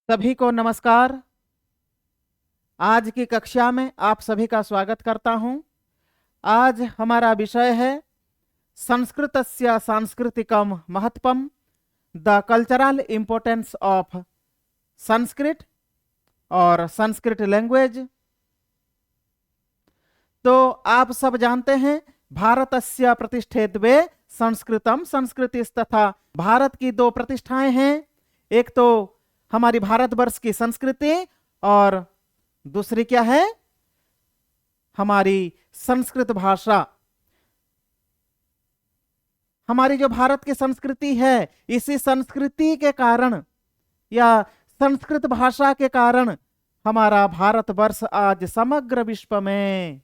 सभी को नमस्कार। आज की कक्षा में आप सभी का स्वागत करता हूं। आज हमारा विषय है संस्कृतस्य सांस्कृतिकम महत्वम, the cultural importance of Sanskrit और संस्कृत लैंग्वेज। तो आप सब जानते हैं भारतस्य प्रतिष्ठे द्वे संस्कृतम संस्कृतिस्तथा। भारत की दो प्रतिष्ठाएं हैं, एक तो हमारी भारतवर्ष की संस्कृति और दूसरी क्या है, हमारी संस्कृत भाषा। हमारी जो भारत की संस्कृति है, इसी संस्कृति के कारण या संस्कृत भाषा के कारण हमारा भारतवर्ष आज समग्र विश्व में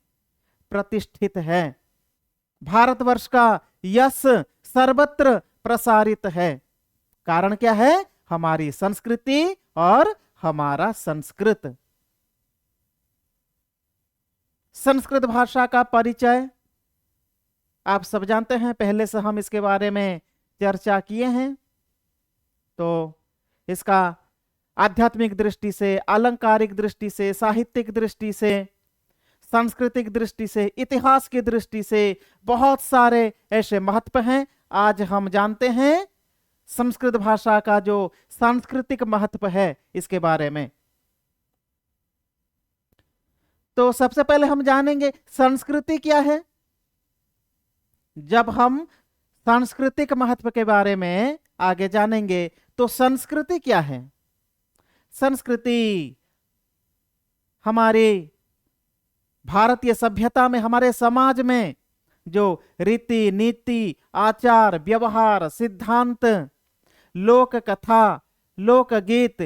प्रतिष्ठित है। भारतवर्ष का यश सर्वत्र प्रसारित है। कारण क्या है? हमारी संस्कृति और हमारा संस्कृत। संस्कृत भाषा का परिचय आप सब जानते हैं, पहले से हम इसके बारे में चर्चा किए हैं। तो इसका आध्यात्मिक दृष्टि से, अलंकारिक दृष्टि से, साहित्यिक दृष्टि से, सांस्कृतिक दृष्टि से, इतिहास की दृष्टि से बहुत सारे ऐसे महत्व हैं। आज हम जानते हैं संस्कृत भाषा का जो सांस्कृतिक महत्व है इसके बारे में। तो सबसे पहले हम जानेंगे संस्कृति क्या है। जब हम सांस्कृतिक महत्व के बारे में आगे जानेंगे तो संस्कृति क्या है। संस्कृति हमारे भारतीय सभ्यता में, हमारे समाज में जो रीति नीति, आचार व्यवहार, सिद्धांत, लोक कथा, लोकगीत,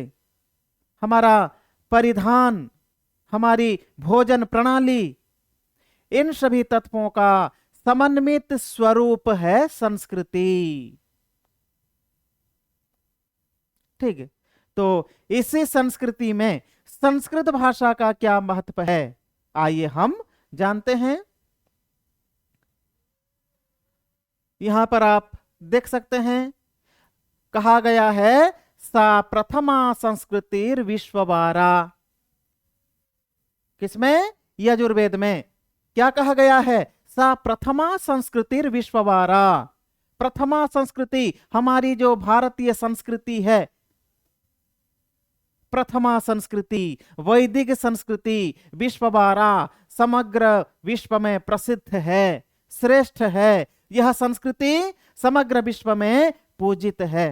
हमारा परिधान, हमारी भोजन प्रणाली, इन सभी तत्वों का समन्वित स्वरूप है संस्कृति। ठीक है, तो इसी संस्कृति में संस्कृत भाषा का क्या महत्व है, आइए हम जानते हैं। यहां पर आप देख सकते हैं, कहा गया है सा प्रथमा संस्कृतिर विश्ववारा। किसमें? यजुर्वेद में क्या कहा गया है? सा प्रथमा संस्कृतिर विश्ववारा। प्रथमा संस्कृति हमारी जो भारतीय संस्कृति है, प्रथमा संस्कृति, वैदिक संस्कृति, विश्ववारा, समग्र विश्व में प्रसिद्ध है, श्रेष्ठ है। यह संस्कृति समग्र विश्व में पूजित है।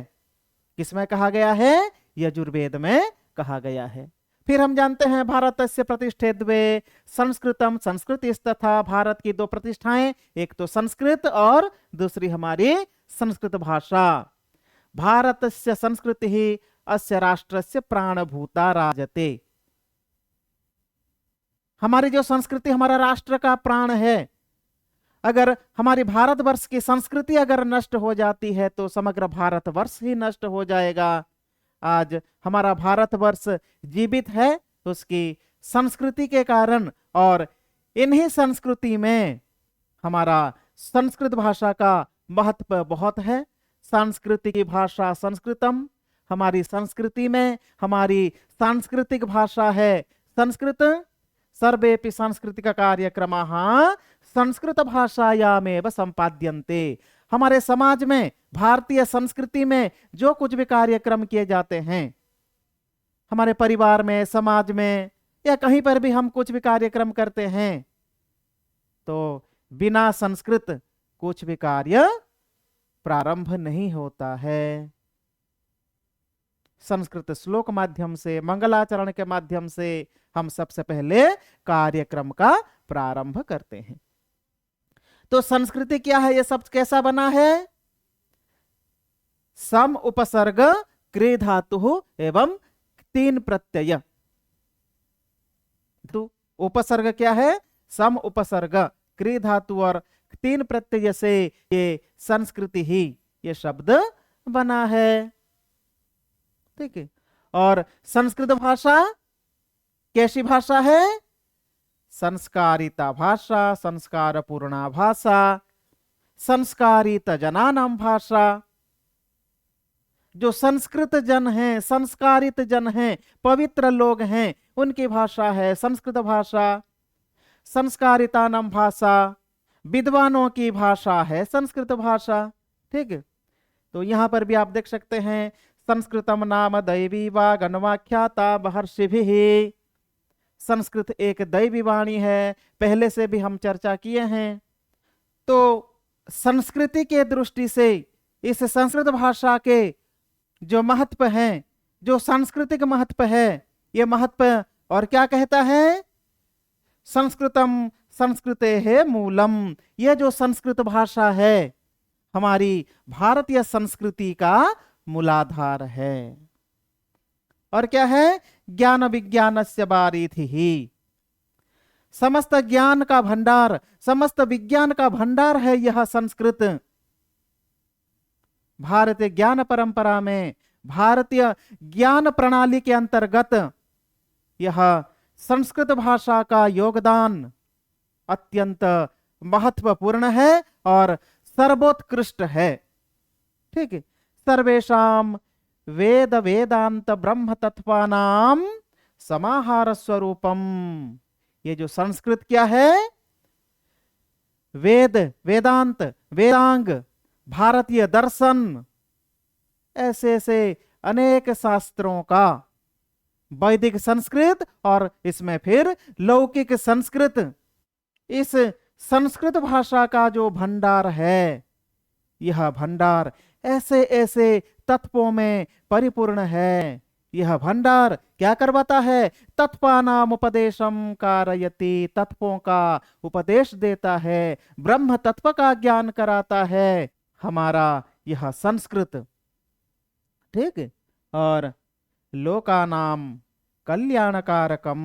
किसमें कहा गया है? यजुर्वेद में कहा गया है। फिर हम जानते हैं भारतस्य प्रतिष्ठे द्वे संस्कृतम संस्कृतिस्तथा। भारत की दो प्रतिष्ठाएं, एक तो संस्कृत और दूसरी हमारी संस्कृत भाषा। भारतस्य संस्कृति ही अस्य राष्ट्रस्य प्राणभूता राजते। हमारी जो संस्कृति हमारा राष्ट्र का प्राण है। अगर हमारी भारतवर्ष की संस्कृति अगर नष्ट हो जाती है तो समग्र भारतवर्ष ही नष्ट हो जाएगा। आज हमारा भारतवर्ष जीवित है उसकी संस्कृति के कारण, और इन्हीं संस्कृति में हमारा संस्कृत भाषा का महत्व बहुत है। सांस्कृतिक भाषा संस्कृतम, हमारी संस्कृति में हमारी सांस्कृतिक भाषा है संस्कृत। सर्वेपि सांस्कृतिक कार्यक्रमाः संस्कृत भाषायामेव संपाद्यन्ते। हमारे समाज में, भारतीय संस्कृति में जो कुछ भी कार्यक्रम किए जाते हैं, हमारे परिवार में, समाज में, या कहीं पर भी हम कुछ भी कार्यक्रम करते हैं, तो बिना संस्कृत कुछ भी कार्य प्रारंभ नहीं होता है। संस्कृत श्लोक माध्यम से, मंगलाचरण के माध्यम से हम सबसे पहले कार्यक्रम का प्रारंभ करते हैं। तो संस्कृति क्या है, ये सब कैसा बना है? सम उपसर्ग क्री धातु एवं तीन प्रत्यय। तो उपसर्ग क्या है? सम उपसर्ग, क्री धातु और तीन प्रत्यय से ये संस्कृति ही, ये शब्द बना है। ठीक है, और संस्कृत भाषा कैसी भाषा है? संस्कारिता भाषा, संस्कार पूर्णा भाषा, संस्कारित जनानाम भाषा। जो संस्कृत जन हैं, संस्कारित जन हैं, पवित्र लोग हैं, उनकी भाषा है संस्कृत भाषा। संस्कारितानां भाषा, विद्वानों की भाषा है संस्कृत भाषा। ठीक है, तो यहां पर भी आप देख सकते हैं, संस्कृतम नाम दैवी वागन्वाख्याता महर्षिभिः। संस्कृत एक दैवी वाणी है, पहले से भी हम चर्चा किए हैं। तो संस्कृति के दृष्टि से इस संस्कृत भाषा के जो महत्व है, जो सांस्कृतिक महत्व है, ये महत्व और क्या कहता है, संस्कृतम संस्कृते है मूलम। यह जो संस्कृत भाषा है हमारी भारतीय संस्कृति का मूलाधार है। और क्या है, ज्ञान विज्ञानस्य वारिधिः। समस्त ज्ञान का भंडार, समस्त विज्ञान का भंडार है यह संस्कृत। भारतीय ज्ञान परंपरा में, भारतीय ज्ञान प्रणाली के अंतर्गत यह संस्कृत भाषा का योगदान अत्यंत महत्वपूर्ण है और सर्वोत्कृष्ट है। ठीक है, सर्वेषां वेद वेदांत ब्रह्म तत्वानां समाहार स्वरूपम। ये जो संस्कृत क्या है, वेद वेदांत वेदांग, भारतीय दर्शन, ऐसे ऐसे अनेक शास्त्रों का, वैदिक संस्कृत और इसमें फिर लौकिक संस्कृत, इस संस्कृत भाषा का जो भंडार है, यह भंडार ऐसे ऐसे तत्वों में परिपूर्ण है। यह भंडार क्या करवाता है, तत्वानाम उपदेशम कारयति, तत्वों का उपदेश देता है, ब्रह्म तत्व का ज्ञान कराता है हमारा यह संस्कृत। ठीक है, और लोकानाम कल्याणकारकम,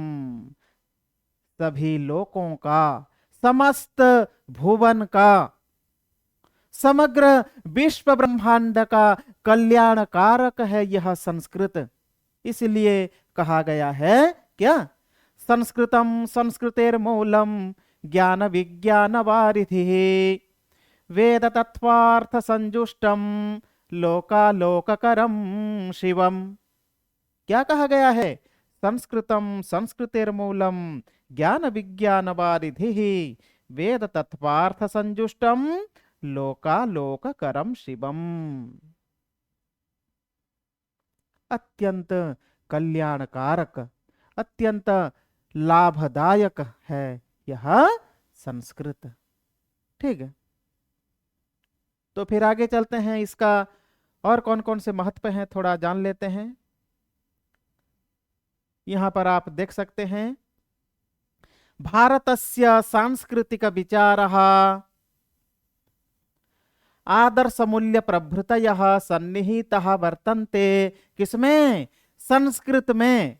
सभी लोकों का, समस्त भुवन का, समग्र विश्व ब्रह्मांड का कल्याण कारक है यह संस्कृत। इसलिए कहा गया है क्या, संस्कृतम संस्कृतेर मूलम ज्ञान विज्ञान वारिधिः वेद तत्वार्थ संजुष्टम लोकालोककरम शिवम। क्या कहा गया है, संस्कृतम संस्कृतेर मूलम ज्ञान विज्ञान वारिधिः वेद तत्वार्थ संजुष्टम लोकालोककरम शिवम। अत्यंत कल्याणकारक, अत्यंत लाभदायक है यह संस्कृत। ठीक है, तो फिर आगे चलते हैं, इसका और कौन कौन से महत्व हैं थोड़ा जान लेते हैं। यहां पर आप देख सकते हैं, भारतस्य सांस्कृतिक विचारः आदर्श मूल्य प्रभृतयः सन्निहितः वर्तन्ते। किसमें, संस्कृत में।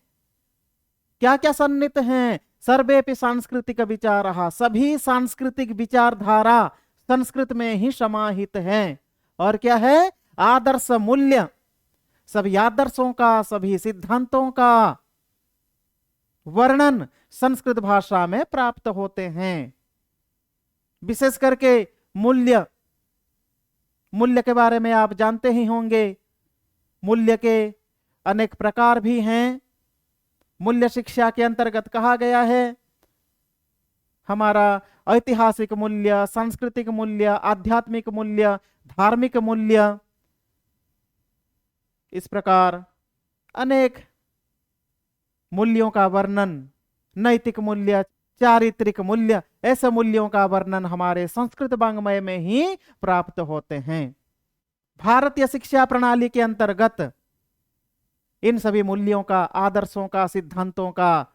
क्या क्या सन्निहित हैं, सर्वेपि सांस्कृतिक विचारः, सभी सांस्कृतिक विचारधारा संस्कृत में ही समाहित हैं। और क्या है, आदर्श मूल्य, सभी आदर्शों का, सभी सिद्धांतों का वर्णन संस्कृत भाषा में प्राप्त होते हैं। विशेष करके मूल्य, मूल्य के बारे में आप जानते ही होंगे। मूल्य के अनेक प्रकार भी हैं। मूल्य शिक्षा के अंतर्गत कहा गया है हमारा ऐतिहासिक मूल्य, सांस्कृतिक मूल्य, आध्यात्मिक मूल्य, धार्मिक मूल्य, इस प्रकार अनेक मूल्यों का वर्णन, नैतिक मूल्य, चारित्रिक मूल्य, ऐसे मूल्यों का वर्णन हमारे संस्कृत वाङ्मय में ही प्राप्त होते हैं। भारतीय शिक्षा प्रणाली के अंतर्गत इन सभी मूल्यों का, आदर्शों का, सिद्धांतों का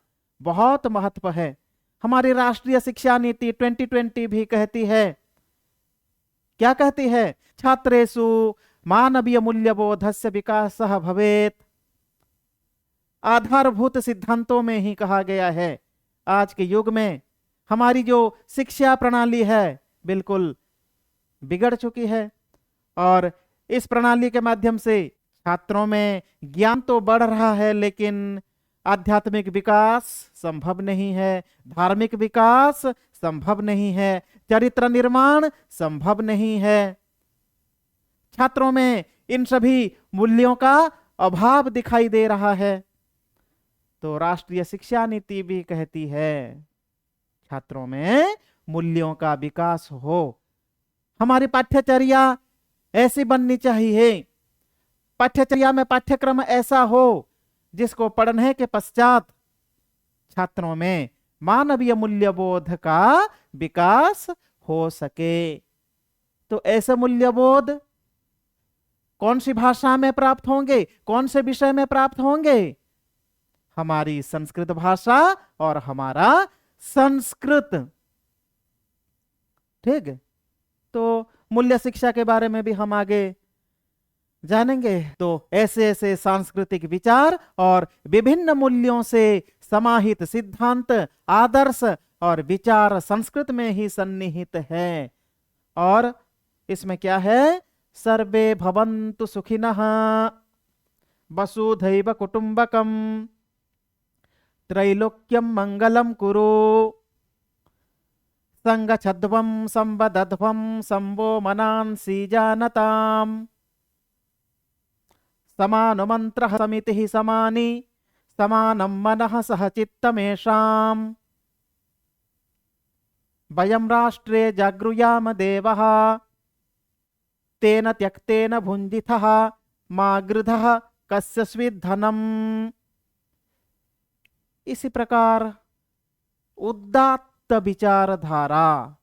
बहुत महत्व है। हमारी राष्ट्रीय शिक्षा नीति 2020 भी कहती है, क्या कहती है, छात्रेषु मानवीय मूल्यबोधस्य विकासः भवेत्। आधारभूत सिद्धांतों में ही कहा गया है। आज के युग में हमारी जो शिक्षा प्रणाली है बिल्कुल बिगड़ चुकी है और इस प्रणाली के माध्यम से छात्रों में ज्ञान तो बढ़ रहा है लेकिन आध्यात्मिक विकास संभव नहीं है, धार्मिक विकास संभव नहीं है, चरित्र निर्माण संभव नहीं है। छात्रों में इन सभी मूल्यों का अभाव दिखाई दे रहा है। तो राष्ट्रीय शिक्षा नीति भी कहती है छात्रों में मूल्यों का विकास हो। हमारी पाठ्यचर्या ऐसी बननी चाहिए, पाठ्यचर्या में पाठ्यक्रम ऐसा हो जिसको पढ़ने के पश्चात छात्रों में मानवीय मूल्यबोध का विकास हो सके। तो ऐसे मूल्यबोध कौन सी भाषा में प्राप्त होंगे, कौन से विषय में प्राप्त होंगे? हमारी संस्कृत भाषा और हमारा संस्कृत। ठीक है, तो मूल्य शिक्षा के बारे में भी हम आगे जानेंगे। तो ऐसे ऐसे सांस्कृतिक विचार और विभिन्न मूल्यों से समाहित सिद्धांत, आदर्श और विचार संस्कृत में ही सन्निहित है। और इसमें क्या है? सर्वे भवन्तु सुखिनः, वसुधैव कुटुम्बकम्, त्रैलोक्यं मंगलम कुरु, संगच्छध्वं संवदध्वं संवो मनांसि जानताम्, समानुमन्त्रः समितिः समानि, समानं मनः सह चित्तमेषाम्, वयं राष्ट्रे जागृयाम देवः, तेन त्यक्तेन भुञ्जितः मा गृधः कस्य स्विद्धनम्। इसी प्रकार उदात्त विचारधारा,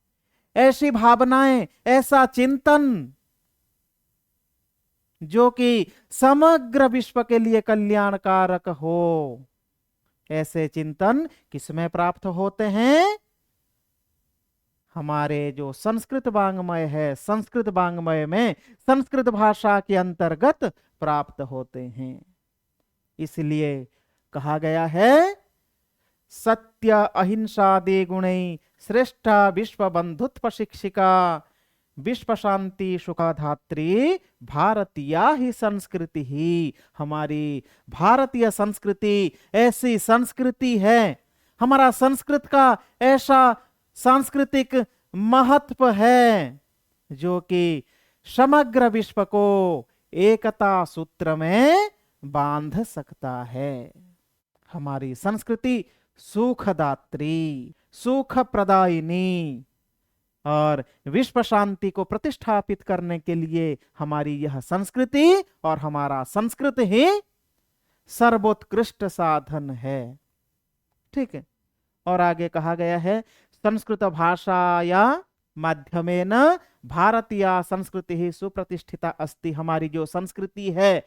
ऐसी भावनाएं, ऐसा चिंतन जो कि समग्र विश्व के लिए कल्याणकारक हो, ऐसे चिंतन किसमें प्राप्त होते हैं? हमारे जो संस्कृत वाङ्मय है, संस्कृत वाङ्मय में संस्कृत भाषा के अंतर्गत प्राप्त होते हैं। इसलिए कहा गया है सत्य अहिंसादि गुणै श्रेष्ठा विश्व बंधुत्व शिक्षिका, विश्व शांति सुखाधात्री भारतीया ही संस्कृति ही। हमारी भारतीय संस्कृति ऐसी संस्कृति है, हमारा संस्कृत का ऐसा सांस्कृतिक महत्व है जो कि समग्र विश्व को एकता सूत्र में बांध सकता है। हमारी संस्कृति सुखदात्री, सुख प्रदायिनी और विश्व शांति को प्रतिष्ठापित करने के लिए हमारी यह संस्कृति और हमारा संस्कृत ही सर्वोत्कृष्ट साधन है। ठीक है, और आगे कहा गया है संस्कृत भाषाया माध्यमेन भारतीय संस्कृति ही सुप्रतिष्ठिता अस्ति। हमारी जो संस्कृति है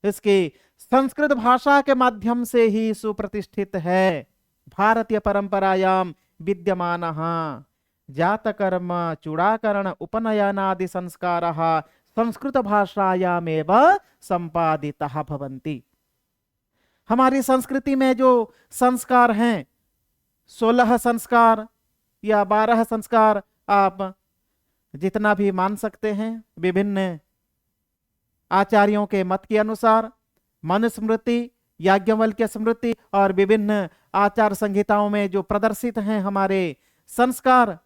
इसकी संस्कृत भाषा के माध्यम से ही सुप्रतिष्ठित है। भारतीय परंपरायाम विद्यमानः जातकर्म चूड़ाकरण उपनयनादि संस्काराः संस्कृत भाषायामेव संपादिताः भवन्ति। हमारी संस्कृति में जो संस्कार हैं, 16 संस्कार या 12 संस्कार आप जितना भी मान सकते हैं, विभिन्न आचार्यों के मत के अनुसार मनुस्मृति, याज्ञवल्क्य स्मृति और विभिन्न आचार संहिताओं में जो प्रदर्शित हैं हमारे संस्कार,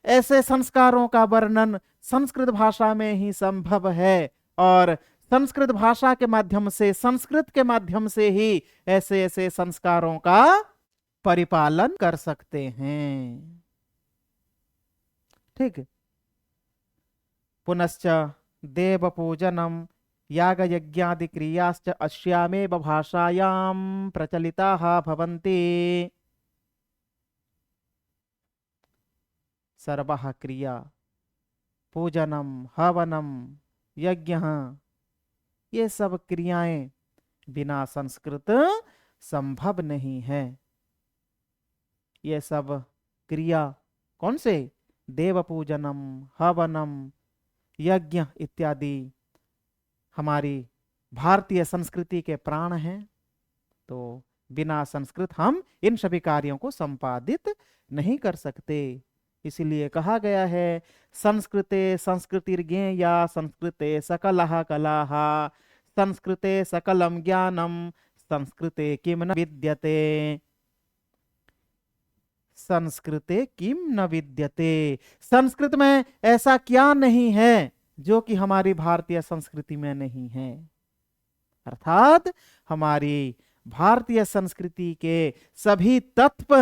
ऐसे संस्कारों का वर्णन संस्कृत भाषा में ही संभव है। और संस्कृत भाषा के माध्यम से, संस्कृत के माध्यम से ही ऐसे ऐसे संस्कारों का परिपालन कर सकते हैं। ठीक, पुनश्च देव पूजनम याग यज्ञादि क्रियाश्च अस्यामेव भाषायां प्रचलिताः भवन्ति। सर्वः क्रिया, पूजनम, हवनम, यज्ञ, ये सब क्रियाएं बिना संस्कृत संभव नहीं है। ये सब क्रिया कौन से? देव पूजनम, हवनम, यज्ञ इत्यादि हमारी भारतीय संस्कृति के प्राण हैं। तो बिना संस्कृत हम इन सभी कार्यों को संपादित नहीं कर सकते। इसलिए कहा गया है संस्कृते संस्कृतिर्ज्ञेया संस्कृते सकलः कलाः, संस्कृते सकलम ज्ञानम संस्कृते किम न विद्यते। संस्कृते किम न विद्यते, संस्कृत में ऐसा क्या नहीं है जो कि हमारी भारतीय संस्कृति में नहीं है। अर्थात हमारी भारतीय संस्कृति के सभी तत्व,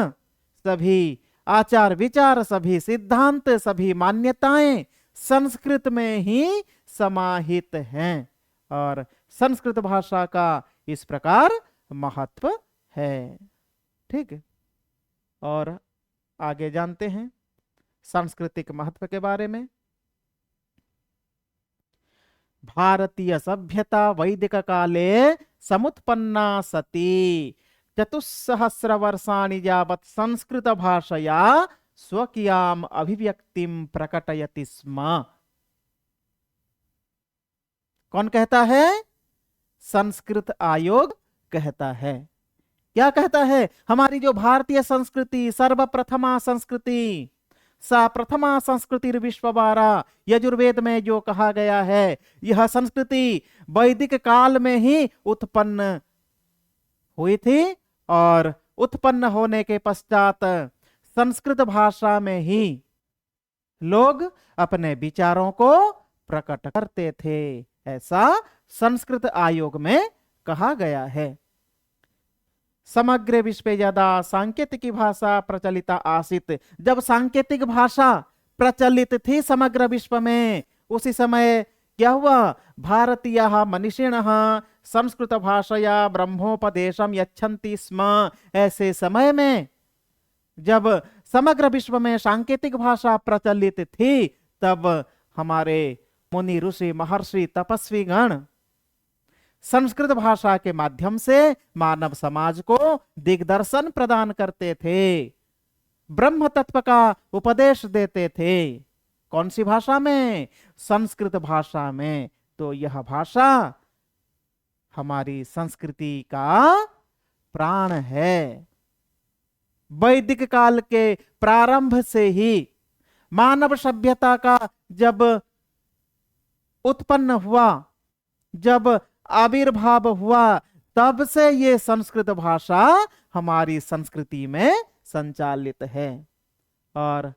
सभी आचार विचार, सभी सिद्धांत, सभी मान्यताएं संस्कृत में ही समाहित हैं और संस्कृत भाषा का इस प्रकार महत्व है। ठीक है, और आगे जानते हैं सांस्कृतिक महत्व के बारे में। भारतीय सभ्यता वैदिक काले समुत्पन्ना सती 400 वर्षाणि यावत् संस्कृत भाषया स्वकीयाम अभिव्यक्तिम प्रकटयति स्म। कौन कहता है? संस्कृत आयोग कहता है। क्या कहता है? हमारी जो भारतीय संस्कृति, सर्वप्रथमा संस्कृति, सा प्रथमा संस्कृति विश्ववारा, यजुर्वेद में जो कहा गया है, यह संस्कृति वैदिक काल में ही उत्पन्न हुई थी और उत्पन्न होने के पश्चात संस्कृत भाषा में ही लोग अपने विचारों को प्रकट करते थे, ऐसा संस्कृत आयोग में कहा गया है। समग्र विश्व यदा सांकेतिक भाषा प्रचलिता आसीत, जब सांकेतिक भाषा प्रचलित थी समग्र विश्व में, उसी समय क्या हुआ? भारतीय मनीषिणः संस्कृत भाषया ब्रह्मोपदेशम यच्छन्ति स्म। ऐसे समय में जब समग्र विश्व में सांकेतिक भाषा प्रचलित थी, तब हमारे मुनि ऋषि महर्षि तपस्वी गण संस्कृत भाषा के माध्यम से मानव समाज को दिग्दर्शन प्रदान करते थे, ब्रह्म तत्व का उपदेश देते थे। कौन सी भाषा में? संस्कृत भाषा में। तो यह भाषा हमारी संस्कृति का प्राण है। वैदिक काल के प्रारंभ से ही मानव सभ्यता का जब उत्पन्न हुआ, जब आविर्भाव हुआ, तब से ये संस्कृत भाषा हमारी संस्कृति में संचालित है। और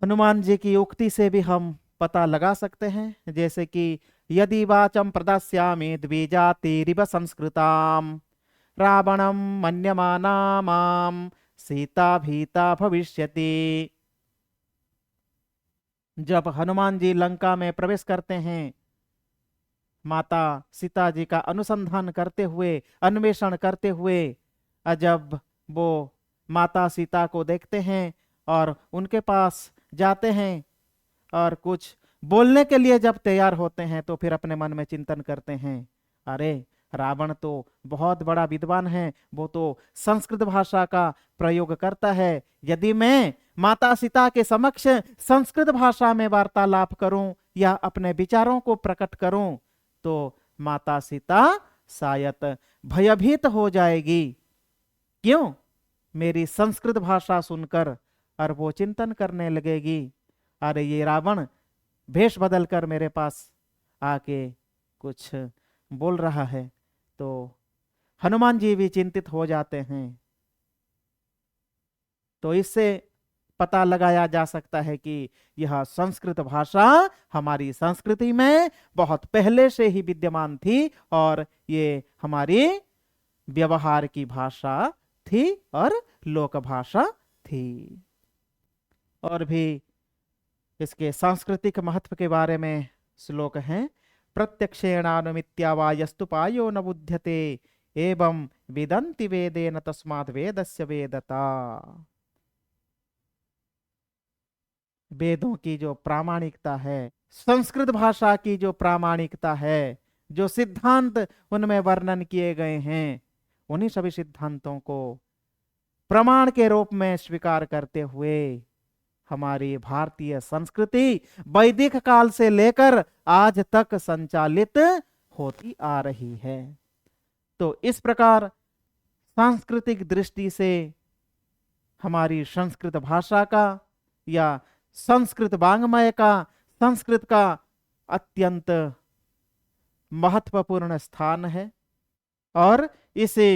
हनुमान जी की उक्ति से भी हम पता लगा सकते हैं, जैसे कि यदि वाचम प्रदास्यामि द्विजातिरिव संस्कृताम रावणम मन्यमाना माम सीता भीता भविष्यति। जब हनुमान जी लंका में प्रवेश करते हैं, माता सीता जी का अनुसंधान करते हुए, अन्वेषण करते हुए, जब वो माता सीता को देखते हैं और उनके पास जाते हैं और कुछ बोलने के लिए जब तैयार होते हैं, तो फिर अपने मन में चिंतन करते हैं, अरे रावण तो बहुत बड़ा विद्वान है, वो तो संस्कृत भाषा का प्रयोग करता है। यदि मैं माता सीता के समक्ष संस्कृत भाषा में वार्तालाप करूं या अपने विचारों को प्रकट करूं, तो माता सीता शायद भयभीत हो जाएगी। क्यों? मेरी संस्कृत भाषा सुनकर, और वो चिंतन करने लगेगी, अरे ये रावण भेष बदल कर मेरे पास आके कुछ बोल रहा है। तो हनुमान जी भी चिंतित हो जाते हैं। तो इससे पता लगाया जा सकता है कि यह संस्कृत भाषा हमारी संस्कृति में बहुत पहले से ही विद्यमान थी और ये हमारी व्यवहार की भाषा थी और लोक भाषा थी। और भी इसके सांस्कृतिक महत्व के बारे में श्लोक हैं। प्रत्यक्षेणानुमित्या वा यस्तु पायो न बुध्यते एवं वेदन्ति वेदेन तस्मात् वेदस्य वेदता। वेदों की जो प्रामाणिकता है, संस्कृत भाषा की जो प्रामाणिकता है, जो सिद्धांत उनमें वर्णन किए गए हैं, उन्हीं सभी सिद्धांतों को प्रमाण के रूप में स्वीकार करते हुए हमारी भारतीय संस्कृति वैदिक काल से लेकर आज तक संचालित होती आ रही है। तो इस प्रकार सांस्कृतिक दृष्टि से हमारी संस्कृत भाषा का या संस्कृत वाङ्मय का, संस्कृत का अत्यंत महत्वपूर्ण स्थान है और इसे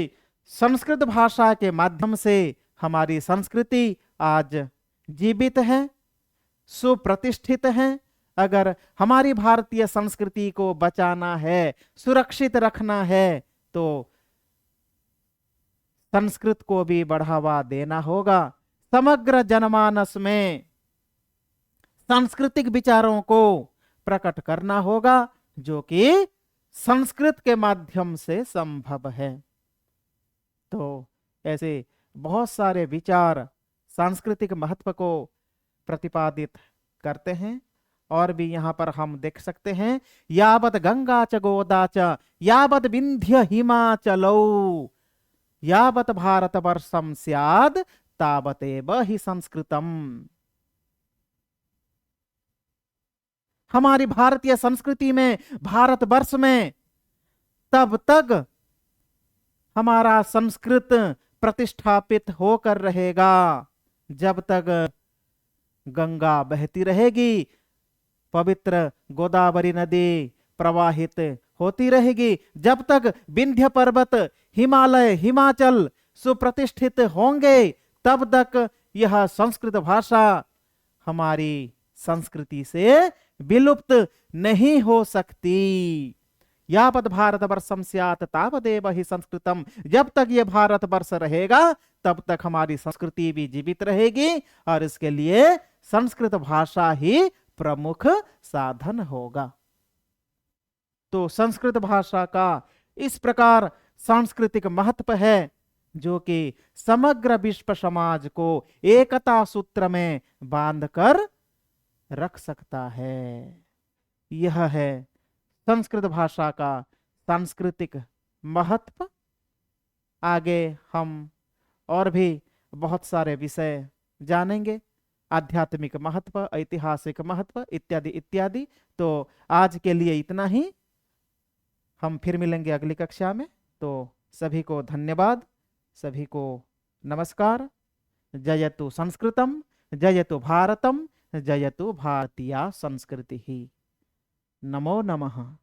संस्कृत भाषा के माध्यम से हमारी संस्कृति आज जीवित है, सुप्रतिष्ठित है अगर हमारी भारतीय संस्कृति को बचाना है, सुरक्षित रखना है, तो संस्कृत को भी बढ़ावा देना होगा। समग्र जनमानस में सांस्कृतिक विचारों को प्रकट करना होगा, जो कि संस्कृत के माध्यम से संभव है। तो ऐसे बहुत सारे विचार सांस्कृतिक महत्व को प्रतिपादित करते हैं। और भी यहाँ पर हम देख सकते हैं, यावत गंगा च गोदा च यावत विंध्य हिमाचलौ यावत भारतवर्षम स्याद तावतेव ही संस्कृतम। हमारी भारतीय संस्कृति में, भारतवर्ष में तब तक हमारा संस्कृत प्रतिष्ठापित होकर रहेगा जब तक गंगा बहती रहेगी, पवित्र गोदावरी नदी प्रवाहित होती रहेगी, जब तक विंध्य पर्वत, हिमालय, हिमाचल सुप्रतिष्ठित होंगे, तब तक यह संस्कृत भाषा हमारी संस्कृति से विलुप्त नहीं हो सकती। यावत भारतवर्षम स्यात् तावदेव हि संस्कृतम। जब तक ये भारतवर्ष रहेगा तब तक हमारी संस्कृति भी जीवित रहेगी, और इसके लिए संस्कृत भाषा ही प्रमुख साधन होगा। तो संस्कृत भाषा का इस प्रकार सांस्कृतिक महत्व है, जो कि समग्र विश्व समाज को एकता सूत्र में बांधकर रख सकता है। यह है संस्कृत भाषा का सांस्कृतिक महत्व। आगे हम और भी बहुत सारे विषय जानेंगे, आध्यात्मिक महत्व, ऐतिहासिक महत्व इत्यादि इत्यादि। तो आज के लिए इतना ही, हम फिर मिलेंगे अगली कक्षा में। तो सभी को धन्यवाद, सभी को नमस्कार। जयतु संस्कृतम, जयतु भारतम, जयतु भारतीय संस्कृति। नमो नमः।